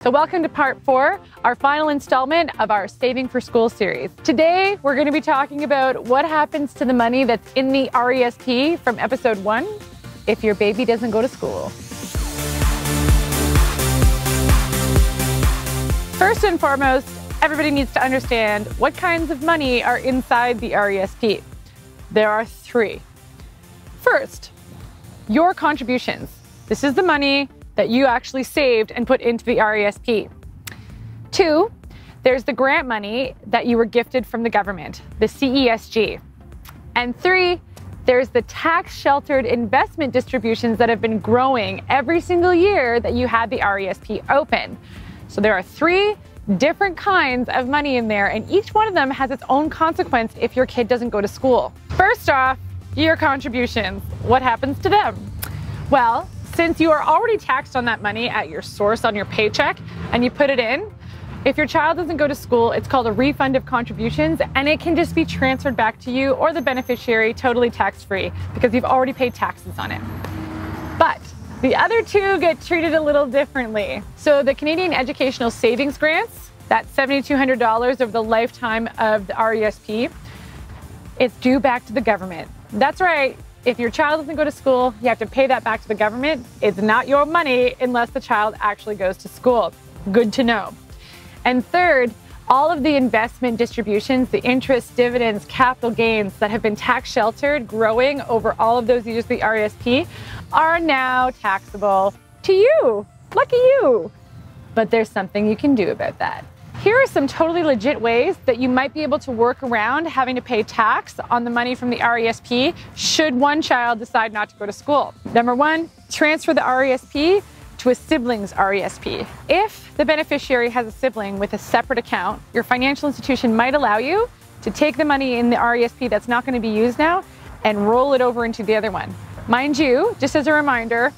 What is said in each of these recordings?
So welcome to part 4, our final installment of our Saving for School series. Today, we're going to be talking about what happens to the money that's in the RESP from episode 1 if your baby doesn't go to school. First and foremost, everybody needs to understand what kinds of money are inside the RESP. There are 3. First, your contributions. This is the money that you actually saved and put into the RESP. 2, there's the grant money that you were gifted from the government, the CESG. And 3, there's the tax-sheltered investment distributions that have been growing every single year that you had the RESP open. So there are 3 different kinds of money in there, and each one of them has its own consequence if your kid doesn't go to school. First off, your contributions. What happens to them? Well, since you are already taxed on that money at your source on your paycheck and you put it in, if your child doesn't go to school, it's called a refund of contributions, and it can just be transferred back to you or the beneficiary totally tax-free because you've already paid taxes on it. But the other 2 get treated a little differently. So the Canadian Educational Savings Grants, that's $7,200 over the lifetime of the RESP, it's due back to the government. That's right. If your child doesn't go to school, you have to pay that back to the government. It's not your money unless the child actually goes to school. Good to know. And third, all of the investment distributions, the interest, dividends, capital gains that have been tax sheltered, growing over all of those years of the RESP, are now taxable to you. Lucky you. But there's something you can do about that. Here are some totally legit ways that you might be able to work around having to pay tax on the money from the RESP should one child decide not to go to school. Number 1, transfer the RESP to a sibling's RESP. If the beneficiary has a sibling with a separate account, your financial institution might allow you to take the money in the RESP that's not going to be used now and roll it over into the other one. Mind you, just as a reminder,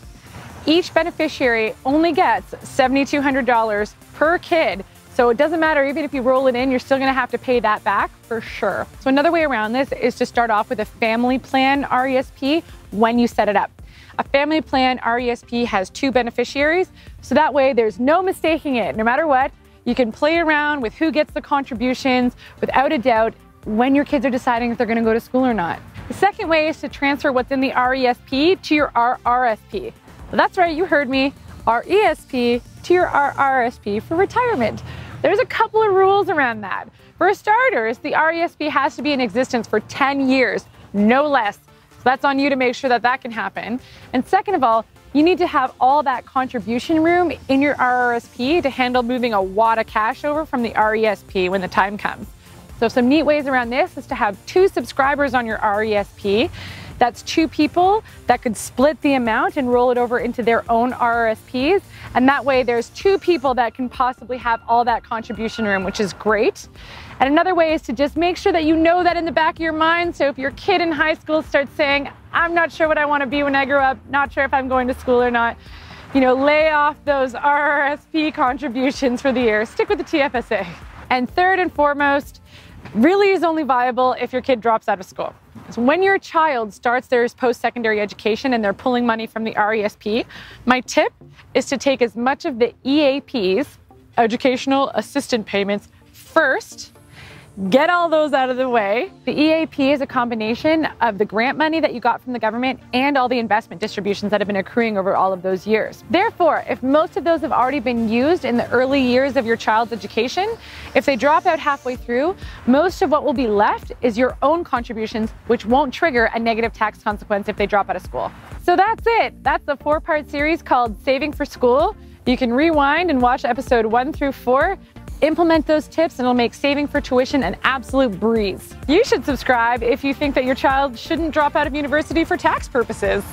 each beneficiary only gets $7,200 per kid. So it doesn't matter, even if you roll it in, you're still gonna have to pay that back for sure. So another way around this is to start off with a family plan RESP when you set it up. A family plan RESP has 2 beneficiaries, so that way there's no mistaking it. No matter what, you can play around with who gets the contributions without a doubt when your kids are deciding if they're gonna go to school or not. The second way is to transfer what's in the RESP to your RRSP. That's right, you heard me, RESP to your RRSP for retirement. There's a couple of rules around that. For starters, the RESP has to be in existence for 10 years, no less. So that's on you to make sure that that can happen. And second of all, you need to have all that contribution room in your RRSP to handle moving a wad of cash over from the RESP when the time comes. So some neat ways around this is to have 2 subscribers on your RESP. That's 2 people that could split the amount and roll it over into their own RRSPs. And that way there's 2 people that can possibly have all that contribution room, which is great. And another way is to just make sure that you know that in the back of your mind. So if your kid in high school starts saying, I'm not sure what I want to be when I grow up, not sure if I'm going to school or not, lay off those RRSP contributions for the year. Stick with the TFSA. And third and foremost, really is only viable if your kid drops out of school. So when your child starts their post-secondary education and they're pulling money from the RESP, my tip is to take as much of the EAPs, educational assistant payments, first. Get all those out of the way. The EAP is a combination of the grant money that you got from the government and all the investment distributions that have been accruing over all of those years. Therefore, if most of those have already been used in the early years of your child's education, if they drop out halfway through, most of what will be left is your own contributions, which won't trigger a negative tax consequence if they drop out of school. So that's it. That's the 4-part series called Saving for School. You can rewind and watch episode 1 through 4. Implement those tips and it'll make saving for tuition an absolute breeze. You should subscribe if you think that your child shouldn't drop out of university for tax purposes.